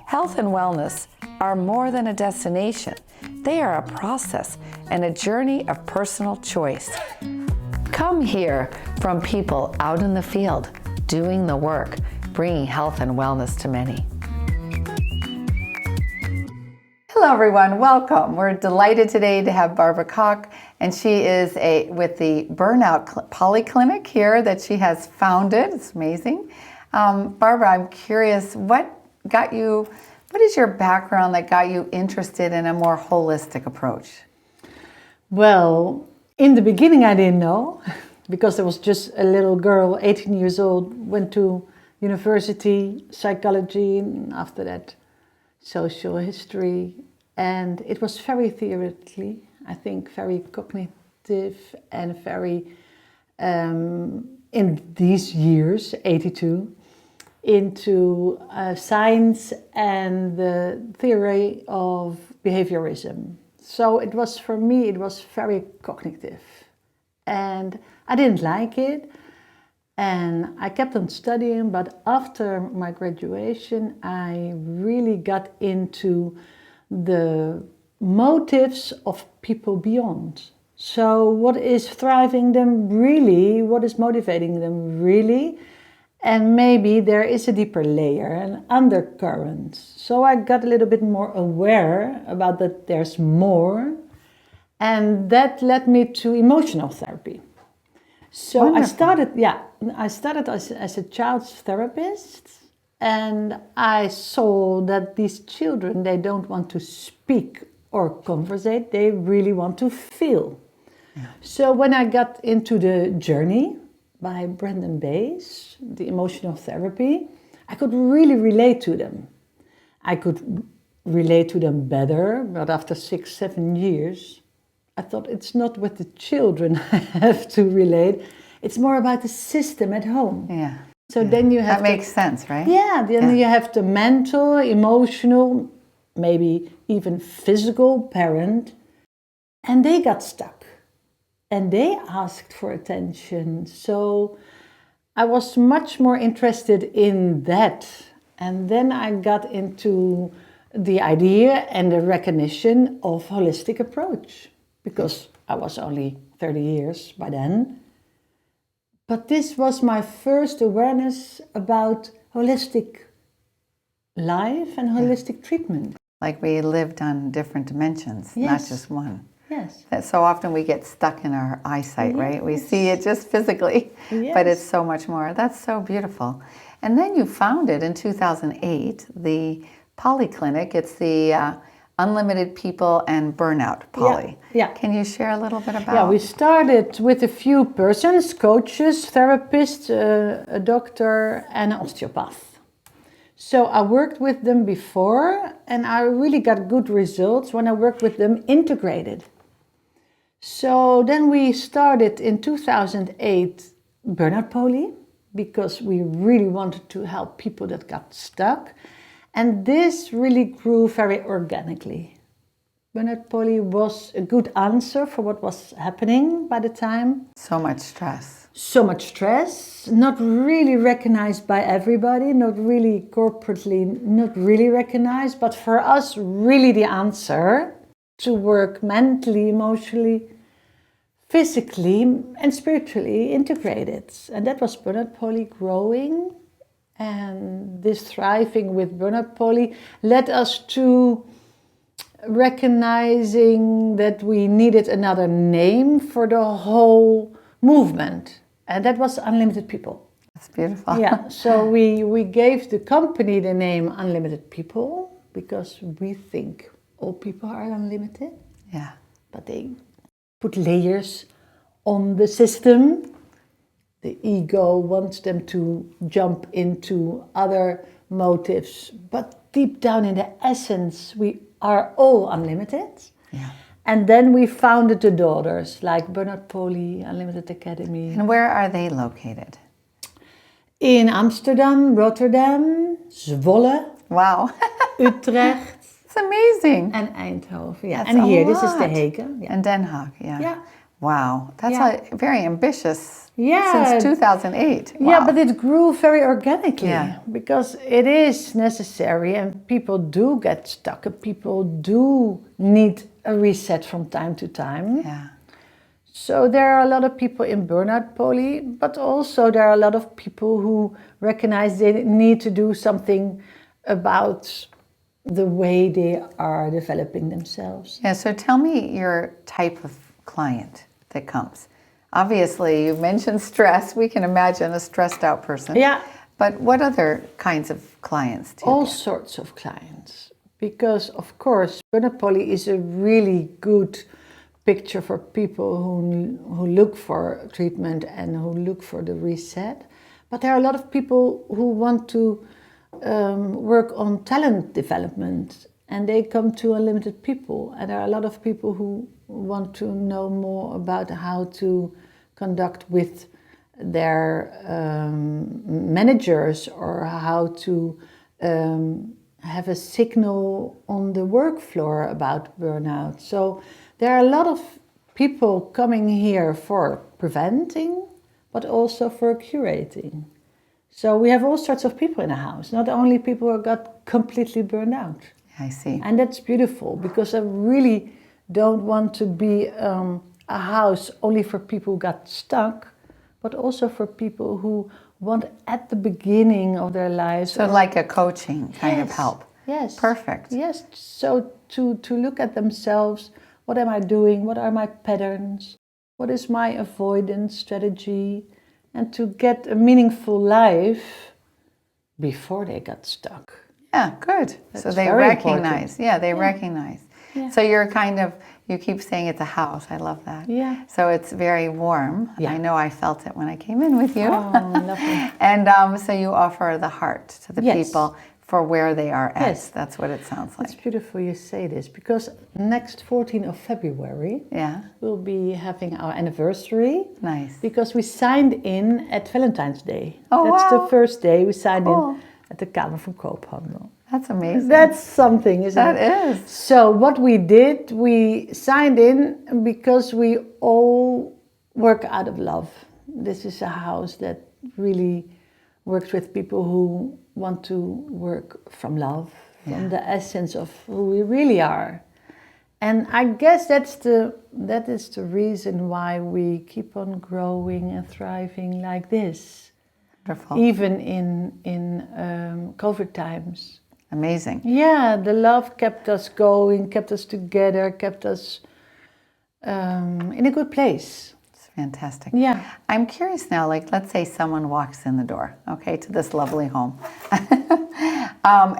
Health and wellness are more than a destination. They are a process and a journey of personal choice. Come hear from people out in the field, doing the work, bringing health and wellness to many. Hello everyone, welcome. We're delighted today to have Barbara Kok, and she is with the Burn Out Poli clinic here that she has founded. It's amazing. Barbara, I'm curious, what is your background that got you interested in a more holistic approach? Well, in the beginning I didn't know, because I was just a little girl, 18 years old, went to university, psychology, and after that social history, and it was very theoretically, I think very cognitive and very, in these years, 82, into science and the theory of behaviorism. So it was, for me, it was very cognitive. And I didn't like it. And I kept on studying, but after my graduation, I really got into the motives of people beyond. So what is thriving them really? What is motivating them really? And maybe there is a deeper layer, an undercurrent. So I got a little bit more aware about that there's more. And that led me to emotional therapy. So wonderful. I started as a child's therapist, and I saw that these children, they don't want to speak or conversate, they really want to feel. Yeah. So when I got into the journey by Burned.out, the emotional therapy, I could really relate to them. I could relate to them better, but after 6-7 years, I thought it's not with the children I have to relate, it's more about the system at home. Yeah. So then you have that makes sense, right? Yeah, then you have the mental, emotional, maybe even physical parent, and they got stuck. And they asked for attention. So I was much more interested in that. And then I got into the idea and the recognition of holistic approach, because I was only 30 years by then. But this was my first awareness about holistic life and holistic treatment. Like we lived on different dimensions, not just one. Yes. That so often we get stuck in our eyesight, right? We see it just physically, but it's so much more. That's so beautiful. And then you founded in 2008 the Poli Clinic. It's the Unlimited People and Burnout Poli. Yeah. Can you share a little bit about? Yeah, we started with a few persons, coaches, therapists, a doctor, and an osteopath. So I worked with them before, and I really got good results when I worked with them integrated. So then we started in 2008 Burn Out Poli, because we really wanted to help people that got stuck. And this really grew very organically. Burn Out Poli was a good answer for what was happening by the time. So much stress. So much stress, not really recognized by everybody, not really corporately, not really recognized, but for us, really the answer to work mentally, emotionally, physically, and spiritually integrated. And that was Burn Out Poli growing. And this thriving with Burn Out Poli led us to recognizing that we needed another name for the whole movement. And that was Unlimited People. That's beautiful. Yeah, so we gave the company the name Unlimited People because we think all people are unlimited. Yeah. But they put layers on the system. The ego wants them to jump into other motives. But deep down in the essence, we are all unlimited. Yeah. And then we founded the daughters, like Burn Out Poli, Unlimited Academy. And where are they located? In Amsterdam, Rotterdam, Zwolle, Wow. Utrecht. It's amazing. And Eindhoven. Yeah. That's and here, a this is The lot. Hague. Yeah. And Den Haag, yeah. Yeah. Wow, that's Yeah. very ambitious. Yeah. Since 2008. Wow. Yeah, but it grew very organically Yeah. because it is necessary and people do get stuck and people do need a reset from time to time. Yeah. So there are a lot of people in Burn Out Poli, but also there are a lot of people who recognize they need to do something about the way they are developing themselves. Yeah, so tell me your type of client that comes. Obviously, you mentioned stress. We can imagine a stressed out person. Yeah. But what other kinds of clients do you All get? sorts of clients. Because, of course, Burn Out Poli is a really good picture for people who look for treatment and who look for the reset. But there are a lot of people who want to work on talent development and they come to Unlimited People. And there are a lot of people who want to know more about how to conduct with their managers or how to have a signal on the work floor about burnout. So there are a lot of people coming here for preventing, but also for curating. So we have all sorts of people in the house, not only people who got completely burned out. I see. And that's beautiful because I really don't want to be a house only for people who got stuck, but also for people who want at the beginning of their lives. So like a coaching kind of help. Yes. Perfect. Yes. So to look at themselves, what am I doing? What are my patterns? What is my avoidance strategy? And to get a meaningful life before they got stuck. Yeah, good. So That's they very recognize. important. Yeah, they recognize. Yeah. So you're kind of, you keep saying it's a house. I love that. Yeah. So it's very warm. Yeah. I know I felt it when I came in with you. Oh, lovely. And so you offer the heart to the Yes. people for where they are at. Yes. That's what it sounds It's like. beautiful you say this because next 14th of February Yeah, we'll be having our anniversary nice. because we signed in at Valentine's Day. Oh, That's wow. the first day we signed Cool. in at the Kamer van Koophandel. That's amazing. That's something, isn't That it? is. So what we did, we signed in because we all work out of love. This is a house that really works with people who want to work from love, from the essence of who we really are. And I guess that is the reason why we keep on growing and thriving like this, Wonderful. even in COVID times. Amazing. Yeah, the love kept us going, kept us together, kept us in a good place. It's fantastic. Yeah. I'm curious now, like, let's say someone walks in the door, okay, to this lovely home,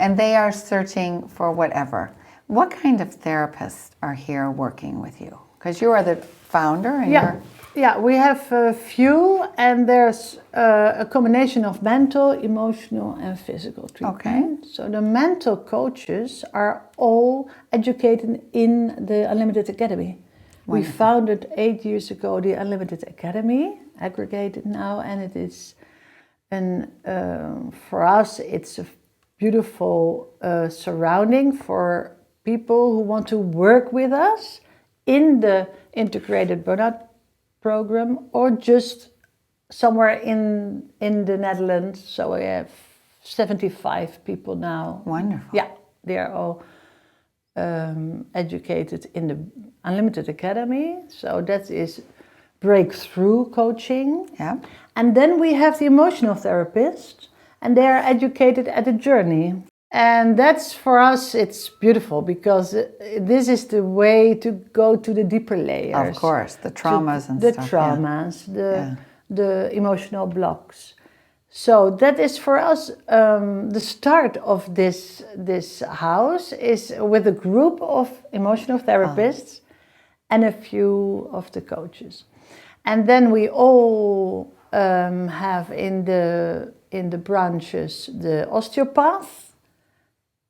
and they are searching for whatever. What kind of therapists are here working with you? Because you are the founder and Yeah, we have a few, and there's a combination of mental, emotional, and physical treatment. Okay. So the mental coaches are all educated in the Unlimited Academy. We founded 8 years ago the Unlimited Academy, aggregated now, and it is, for us, it's a beautiful surrounding for people who want to work with us in the integrated burnout program or just somewhere in the Netherlands. So we have 75 people now. Wonderful. Yeah, they are all educated in the Unlimited Academy. So that is breakthrough coaching. Yeah. And then we have the emotional therapists, and they are educated at the journey. And that's, for us, it's beautiful because this is the way to go to the deeper layers. Of course, the traumas and the stuff. traumas, the emotional blocks. So that is for us the start of this house is with a group of emotional therapists and a few of the coaches, and then we all have in the branches the osteopath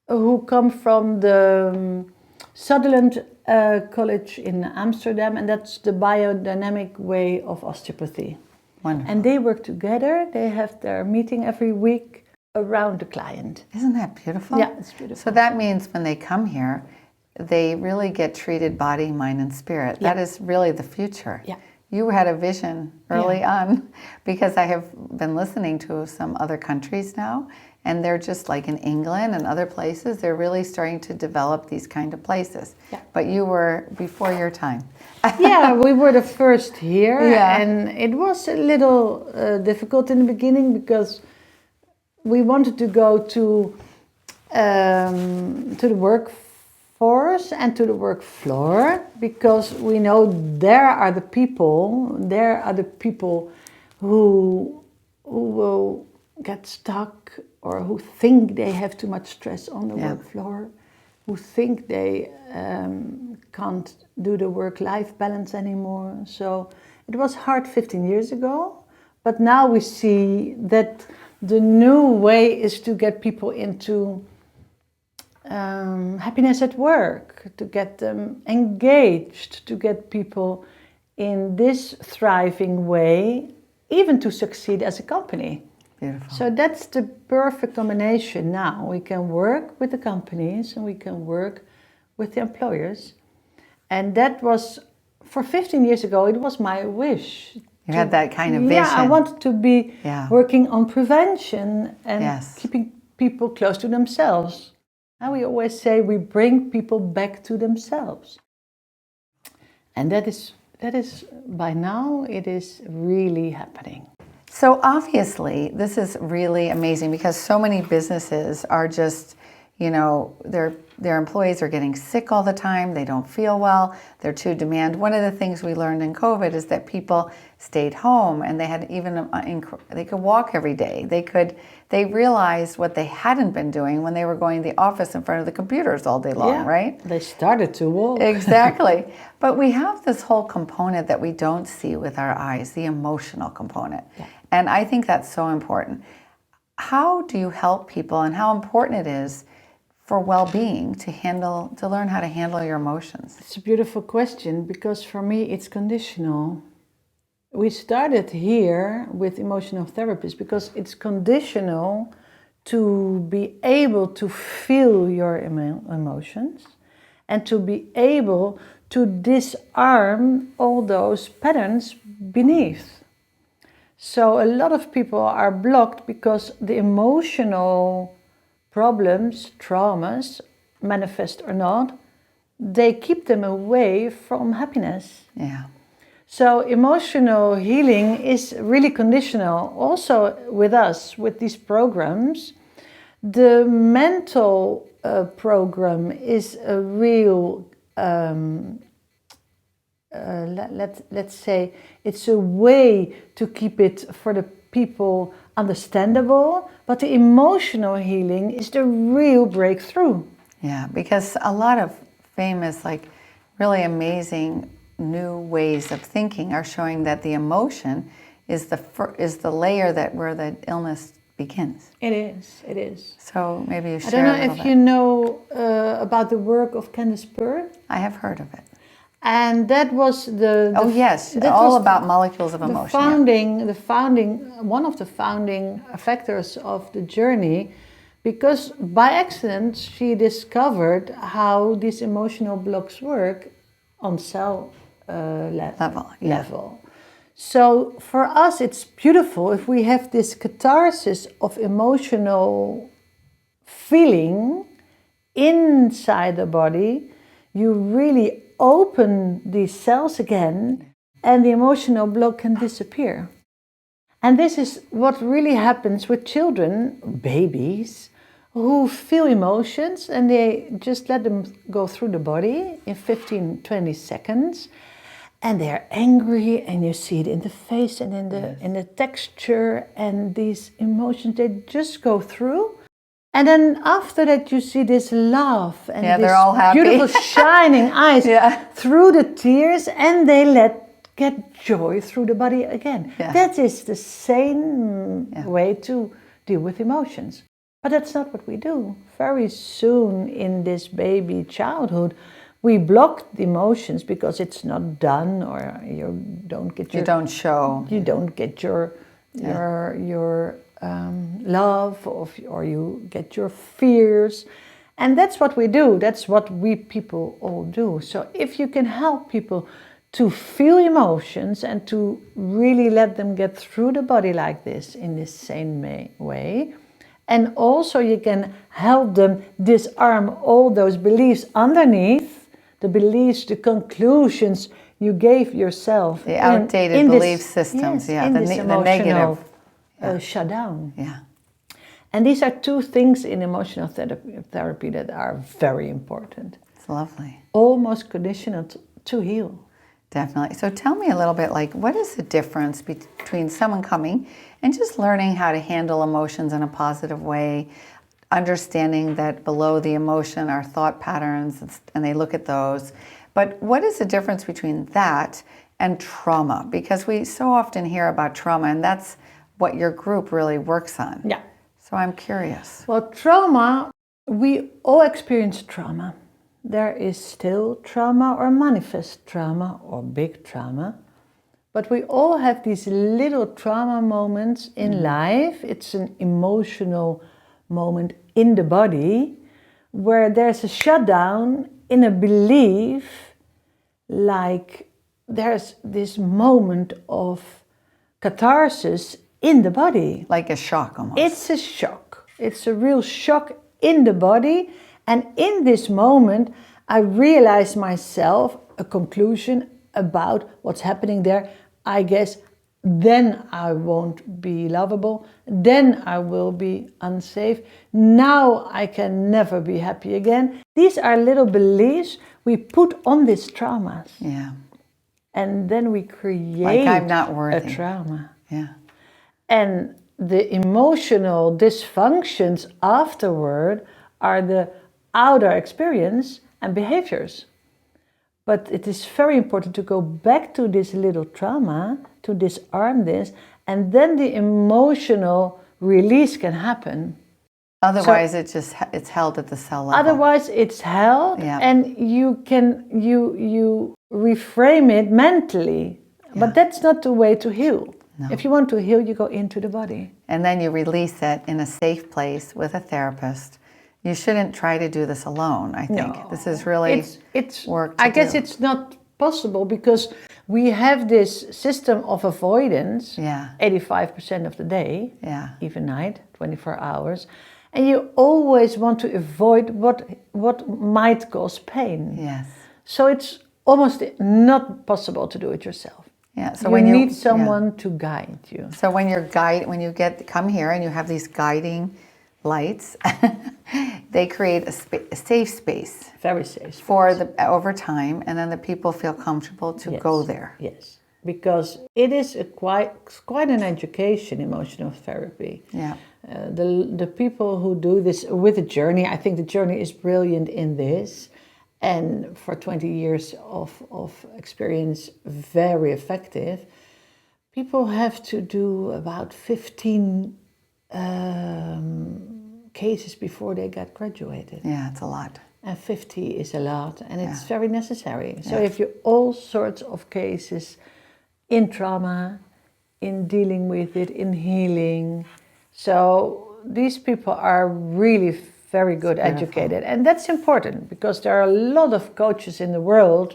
who come from the Sutherland College in Amsterdam, and that's the biodynamic way of osteopathy. Wonderful. And they work together. They have their meeting every week around the client. Isn't that beautiful? Yeah, it's beautiful. So that means when they come here, they really get treated body, mind, and spirit. Yeah. That is really the future. Yeah. You had a vision early on, because I have been listening to some other countries now, and they're just like in England and other places, they're really starting to develop these kind of places. Yeah. But you were before your time. Yeah, we were the first here, Yeah. and it was a little difficult in the beginning because we wanted to go to the workforce and to the work floor, because we know there are the people who will get stuck, or who think they have too much stress on the work floor, who think they can't do the work-life balance anymore. So it was hard 15 years ago, but now we see that the new way is to get people into happiness at work, to get them engaged, to get people in this thriving way, even to succeed as a company. Beautiful. So that's the perfect combination now. We can work with the companies and we can work with the employers. And that was, for 15 years ago, it was my wish. You had that kind of vision. Yeah, I wanted to be working on prevention and keeping people close to themselves. And we always say we bring people back to themselves. And that is by now, it is really happening. So obviously, this is really amazing, because so many businesses are just, you know, their employees are getting sick all the time. They don't feel well. They're too demanding. One of the things we learned in COVID is that people stayed home, and they had they could walk every day. They realized what they hadn't been doing when they were going to the office in front of the computers all day long, right? They started to walk. Exactly. But we have this whole component that we don't see with our eyes, the emotional component. Yeah. And I think that's so important. How do you help people, and how important it is for well-being to learn how to handle your emotions? It's a beautiful question, because for me it's conditional. We started here with emotional therapists because it's conditional to be able to feel your emotions and to be able to disarm all those patterns beneath. So a lot of people are blocked because the emotional problems, traumas, manifest or not, they keep them away from happiness. Yeah. So emotional healing is really conditional. Also with us, with these programs, the mental program is a real, let's say, it's a way to keep it for the people understandable, but the emotional healing is the real breakthrough. Yeah, because a lot of famous, like really amazing new ways of thinking are showing that the emotion is the layer where the illness begins. It is. So maybe you share. I don't know if you know about the work of Candace Purr. I have heard of it. And that was about molecules of emotion. One of the founding factors of the journey, because by accident she discovered how these emotional blocks work on cell level. So for us it's beautiful if we have this catharsis of emotional feeling inside the body. You really open these cells again and the emotional block can disappear. And this is what really happens with children, babies, who feel emotions and they just let them go through the body in 15-20 seconds. And they're angry, and you see it in the face and in the texture, and these emotions, they just go through. And then after that you see this laugh and they're all happy. Beautiful shining eyes through the tears, and they get joy through the body again. Yeah. That is the same way to deal with emotions. But that's not what we do. Very soon in this baby childhood, we block the emotions because it's not done, or you don't get your love, or you get your fears, And that's what we do. That's what we people all do. So if you can help people to feel emotions and to really let them get through the body like this in this same way, and also you can help them disarm all those beliefs underneath, the beliefs, the conclusions you gave yourself. The outdated belief systems, yes, the negative. Shutdown. Yeah. And these are two things in emotional therapy that are very important. It's lovely. Almost conditional to heal. Definitely. So tell me a little bit, like, what is the difference between someone coming and just learning how to handle emotions in a positive way, understanding that below the emotion are thought patterns, and they look at those. But what is the difference between that and trauma? Because we so often hear about trauma, and that's what your group really works on. Yeah. So I'm curious. Well, trauma, we all experience trauma. There is still trauma or manifest trauma or big trauma. But we all have these little trauma moments in life. It's an emotional moment in the body where there's a shutdown in a belief, like there's this moment of catharsis in the body. Like a shock almost. It's a shock. It's a real shock in the body. And in this moment, I realize myself a conclusion about what's happening there. I guess then I won't be lovable. Then I will be unsafe. Now I can never be happy again. These are little beliefs we put on these traumas. Yeah. And then we create like I'm not worthy. A trauma. Yeah. And the emotional dysfunctions afterward are the outer experience and behaviors. But it is very important to go back to this little trauma, to disarm this, and then the emotional release can happen. Otherwise, it's held at the cell level. Otherwise, it's held, Yeah. and you reframe it mentally. Yeah. But that's not the way to heal. No. If you want to heal, you go into the body. And then you release it in a safe place with a therapist. You shouldn't try to do this alone, I think. No. This is really work to I guess do. it's not possible because we have this system of avoidance, Yeah. 85% of the day, Yeah. even night, 24 hours. And you always want to avoid what might cause pain. Yes. So it's almost not possible to do it yourself. Yeah. So You when you need someone to guide you. So when come here and you have these guiding lights, they create a safe space. Very safe. For over time, and then the people feel comfortable to go there. Yes, because it is quite an education, emotional therapy. Yeah. The people who do this with the journey, I think the journey is brilliant in this, and for 20 years of experience, very effective. People have to do about 15 cases before they get graduated. Yeah, it's a lot. And 50 is a lot, and it's very necessary. So Yeah. if you all sorts of cases in trauma, in dealing with it, in healing. So these people are really very good educated. And that's important because there are a lot of coaches in the world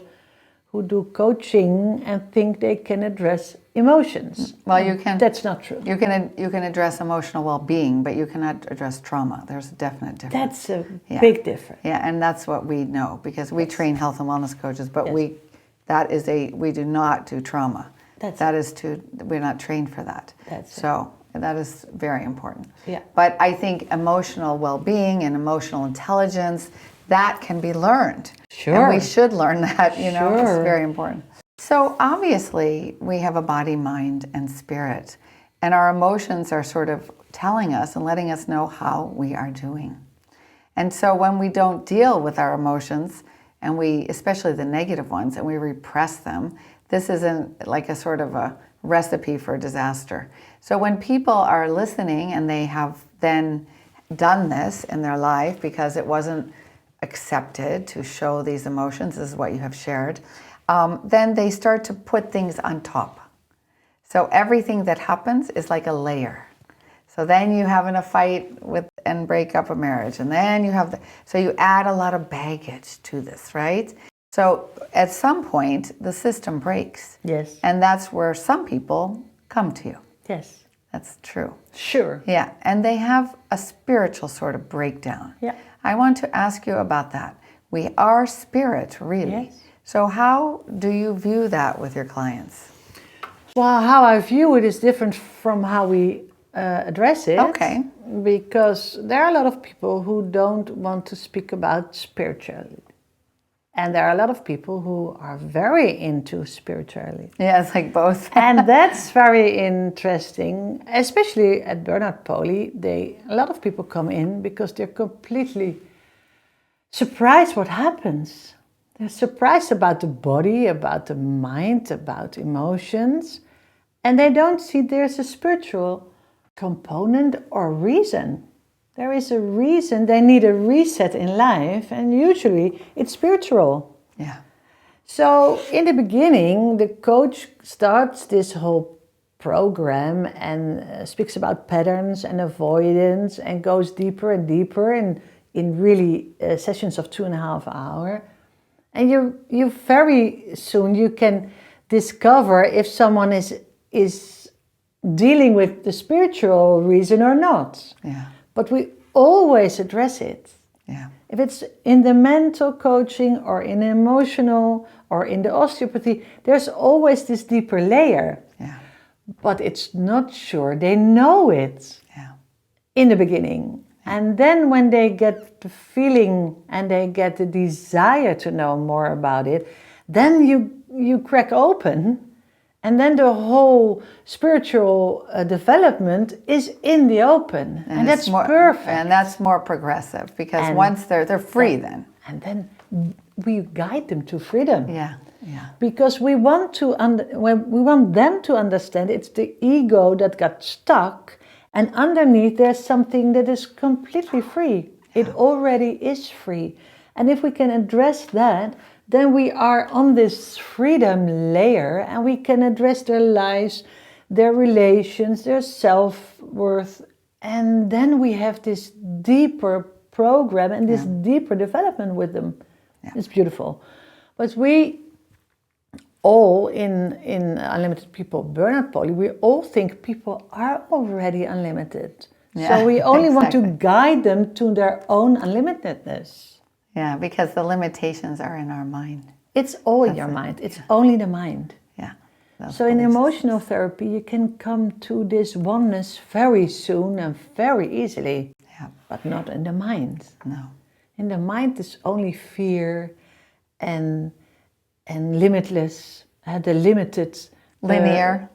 who do coaching and think they can address emotions. Well, you can. That's not true. You can address emotional well-being, but you cannot address trauma. There's a definite difference. That's a big difference. Yeah, and that's what we know because we train health and wellness coaches, but Yes. we do not do trauma. We're not trained for that. That is very important. Yeah. But I think emotional well-being and emotional intelligence, that can be learned. Sure. And we should learn that, you know, it's Sure. very important. So obviously we have a body, mind, and spirit, and our emotions are sort of telling us and letting us know how we are doing. And so when we don't deal with our emotions, and especially the negative ones, and we repress them, this isn't like a sort of a recipe for disaster. So when people are listening and they have then done this in their life because it wasn't accepted to show these emotions, this is what you have shared, then they start to put things on top. So everything that happens is like a layer. So then you having a fight with and break up a marriage, and then you have so you add a lot of baggage to this, right? So at some point the system breaks. Yes. And that's where some people come to you. Yes. That's true. Sure. Yeah, and they have a spiritual sort of breakdown. Yeah. I want to ask you about that. We are spirit, really. Yes. So how do you view that with your clients? Well, how I view it is different from how we address it. Okay. Because there are a lot of people who don't want to speak about spirituality. And there are a lot of people who are very into spirituality. Yeah, it's like both. And that's very interesting, especially at Burn Out Poli. A lot of people come in because they're completely surprised what happens. They're surprised about the body, about the mind, about emotions. And they don't see there's a spiritual component or reason. There is a reason they need a reset in life, and usually it's spiritual. Yeah. So in the beginning, the coach starts this whole program and speaks about patterns and avoidance and goes deeper and deeper in really sessions of 2.5 hours. And you very soon you can discover if someone is dealing with the spiritual reason or not. Yeah. But we always address it. Yeah. If it's in the mental coaching or in emotional or in the osteopathy, there's always this deeper layer. Yeah. But it's not sure they know it in the beginning. And then when they get the feeling and they get the desire to know more about it, then you crack open. And then the whole spiritual development is in the open. And that's perfect. And that's more progressive because once they're free then. And then we guide them to freedom. Yeah, yeah. Because we want them to understand it's the ego that got stuck, and underneath there's something that is completely free. Yeah. It already is free. And if we can address that, then we are on this freedom layer and we can address their lives, their relations, their self-worth. And then we have this deeper program and this deeper development with them. Yeah. It's beautiful. But we all in Unlimited People Burn Out Poli, we all think people are already unlimited. Yeah, so we only want to guide them to their own unlimitedness. Yeah, because the limitations are in our mind. It's all in your mind. It's only the mind. Yeah. So in emotional therapy, you can come to this oneness very soon and very easily. Yeah. But not in the mind. No. In the mind is only fear and limitless, the limited linear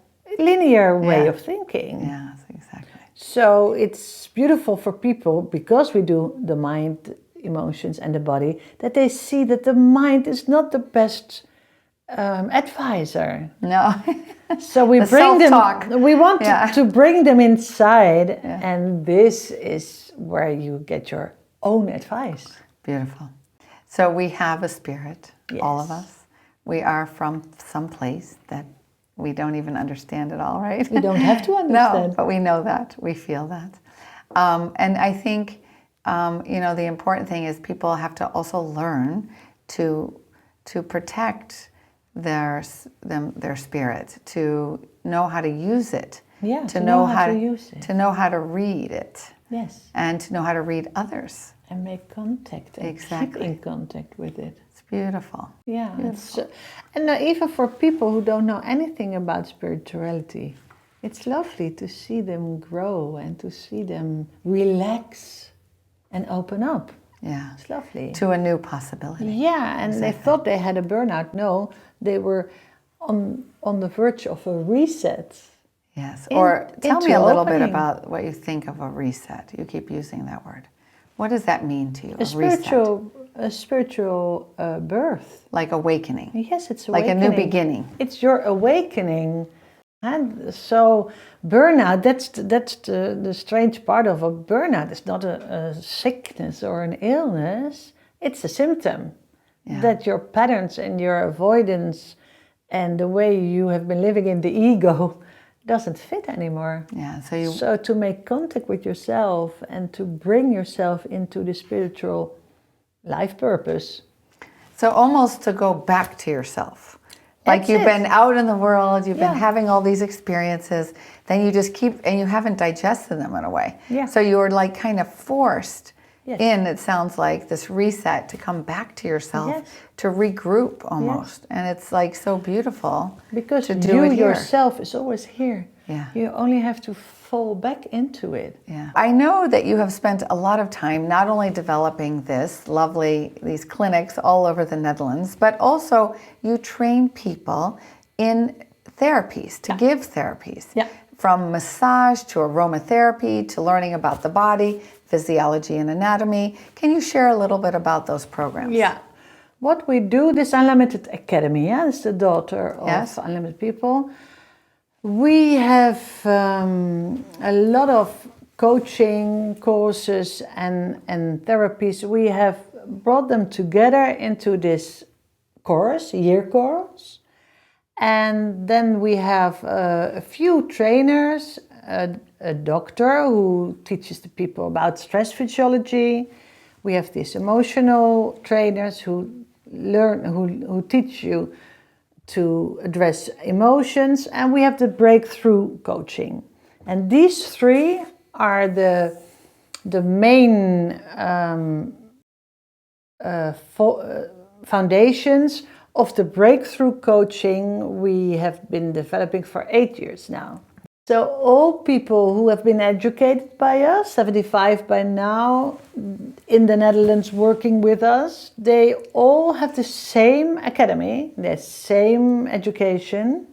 way of thinking. Yeah, exactly. So it's beautiful for people because we do the mind, emotions and the body, that they see that the mind is not the best advisor. No. So we bring them. We want to bring them inside, and this is where you get your own advice. Beautiful. So we have a spirit, all of us. We are from some place that we don't even understand at all, right? We don't have to understand. No, but we know that. We feel that. And I think the important thing is people have to also learn to protect their spirit, to know how to use it, to know how to use it, to know how to read it, and to know how to read others and make contact and keep in contact with it. It's beautiful. Yeah, beautiful. And even for people who don't know anything about spirituality, it's lovely to see them grow and to see them relax and open up. Yeah. It's lovely. To a new possibility. Yeah, and they thought they had a burnout. No, they were on the verge of a reset. Yes. Or tell me a little bit about what you think of a reset. You keep using that word. What does that mean to you? A spiritual birth. Like awakening. Yes, it's awakening. Like a new beginning. It's your awakening. And so burnout, that's the strange part of a burnout. It's not a sickness or an illness. It's a symptom that your patterns and your avoidance and the way you have been living in the ego, doesn't fit anymore. Yeah. So to make contact with yourself and to bring yourself into the spiritual life purpose. So almost to go back to yourself. Like That's you've it. been out in the world, you've been Yeah. having all these experiences, then you just keep, and you haven't digested them in a way. Yeah. So you're like kind of forced Yes. in, it sounds like, this reset to come back to yourself, Yes. to regroup almost. And it's like so beautiful Because to do you it here. yourself is always here. Yeah. You only have to fall back into it. Yeah. I know that you have spent a lot of time not only developing these clinics all over the Netherlands, but also you train people in therapies, to give therapies. Yeah. From massage to aromatherapy to learning about the body, physiology and anatomy. Can you share a little bit about those programs? Yeah. What we do, this Unlimited Academy, it's the daughter of Yes. Unlimited People. We have a lot of coaching courses and therapies. We have brought them together into this course, year course. And then we have a few trainers, a doctor who teaches the people about stress physiology. We have these emotional trainers who teach you to address emotions, and we have the breakthrough coaching. And these three are the main foundations of the breakthrough coaching we have been developing for 8 years now. So all people who have been educated by us, 75 by now, in the Netherlands working with us, they all have the same academy, the same education,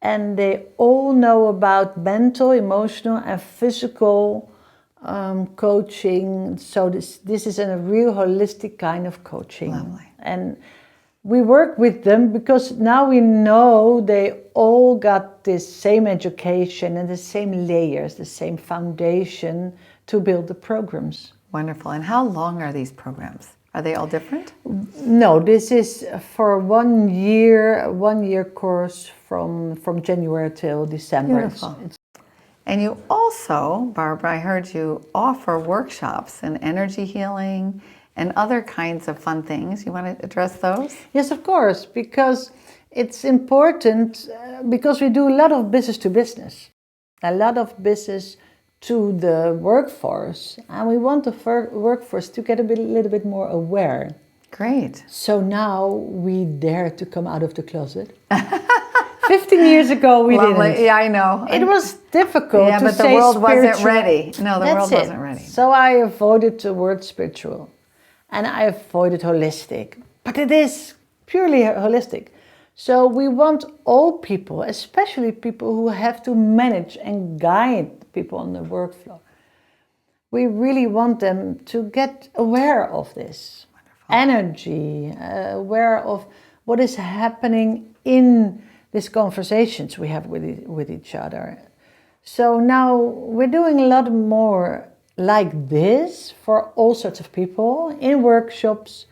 and they all know about mental, emotional and physical coaching. So this is a real holistic kind of coaching. Lovely. And we work with them because now we know they all got this same education and the same layers, the same foundation to build the programs. Wonderful. And how long are these programs? Are they all different? No, this is for 1 year course from January till December. Beautiful. And you also, Barbara, I heard you offer workshops in energy healing and other kinds of fun things. You want to address those? Yes, of course, because it's important, because we do a lot of business to business, a lot of business to the workforce, and we want the workforce to get a little bit more aware. Great. So now we dare to come out of the closet. 15 years ago we didn't. Yeah, I know. It was difficult Yeah, to but the say world wasn't spiritual. ready. No, the That's world it. wasn't ready. So I avoided the word spiritual. And I avoided holistic. But it is purely holistic. So we want all people, especially people who have to manage and guide people on the workflow. We really want them to get aware of this. Wonderful. Energy, aware of what is happening in these conversations we have with each other. So now we're doing a lot more like this for all sorts of people, in workshops,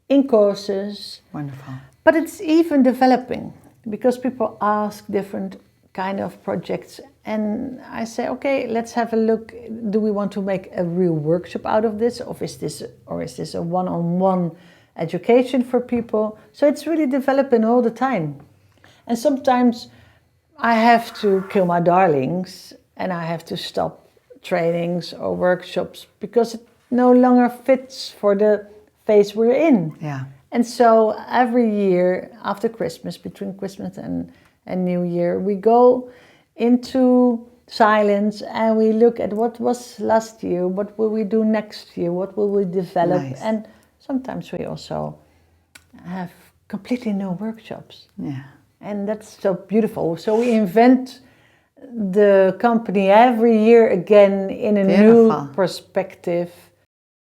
in courses. Wonderful. But it's even developing because people ask different kind of projects, and I say, okay, let's have a look. Do we want to make a real workshop out of this, or is this a one-on-one education for people? So it's really developing all the time. And sometimes I have to kill my darlings and I have to stop trainings or workshops because it no longer fits for the phase we're in. Yeah. And so every year after Christmas, between Christmas and New Year, we go into silence and we look at what was last year, what will we do next year, what will we develop. Nice. And sometimes we also have completely new workshops. Yeah. And that's so beautiful. So we invent the company every year again in a Beautiful. new perspective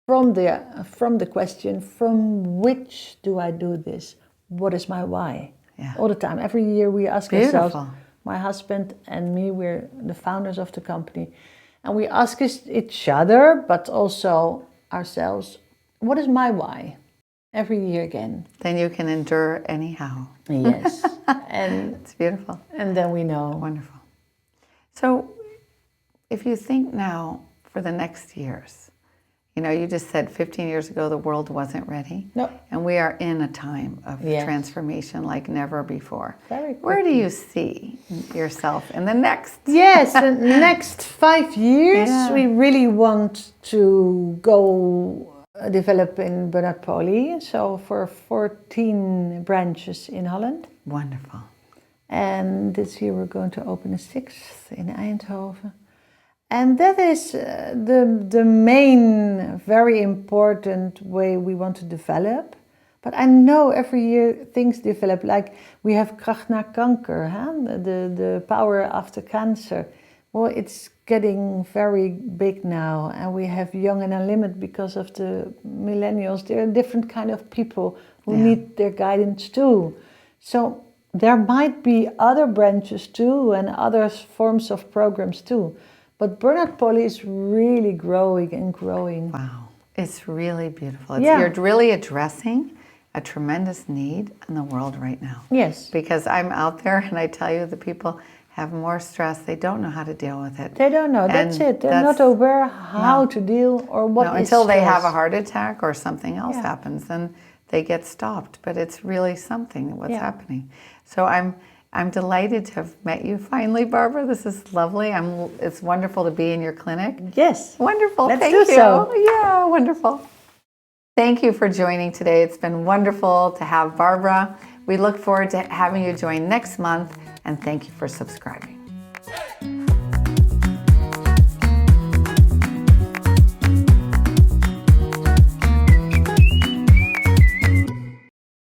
from the question, from which do I do this? What is my why? Yeah. All the time. Every year we ask Beautiful. ourselves, my husband and me, we're the founders of the company, and we ask each other, but also ourselves, what is my why? Every year again. Then you can endure anyhow. Yes. And It's beautiful. then we know. Wonderful. So if you think now for the next years, you know, you just said 15 years ago the world wasn't ready. No. And we are in a time of Yes. transformation like never before. Very Where do quickly. you see yourself in the next? Yes, the next 5 years Yeah. we really want to go develop in Burn Out Poli. So for 14 branches in Holland. Wonderful. And this year we're going to open a 6th in Eindhoven. And that is the main, very important way we want to develop. But I know every year things develop, like we have Kracht na Kanker, huh? the power after cancer. Well, it's getting very big now, and we have Young and Unlimited because of the millennials. There are different kind of people who need their guidance too. So there might be other branches too and other forms of programs too. But Burn Out Poli is really growing and growing. Wow. It's really beautiful. Yeah. You're really addressing a tremendous need in the world right now. Yes. Because I'm out there and I tell you the people have more stress. They don't know how to deal with it. They don't know. That's And it. They're that's- not aware how to deal or what No, is until they have a stress. heart attack or something else Yeah. happens, then they get stopped. But it's really something what's Yeah. happening. So I'm delighted to have met you finally, Barbara. This is lovely. It's wonderful to be in your clinic. Yes. Wonderful. Let's Thank do you. so. Yeah, wonderful. Thank you for joining today. It's been wonderful to have Barbara. We look forward to having you join next month, and thank you for subscribing.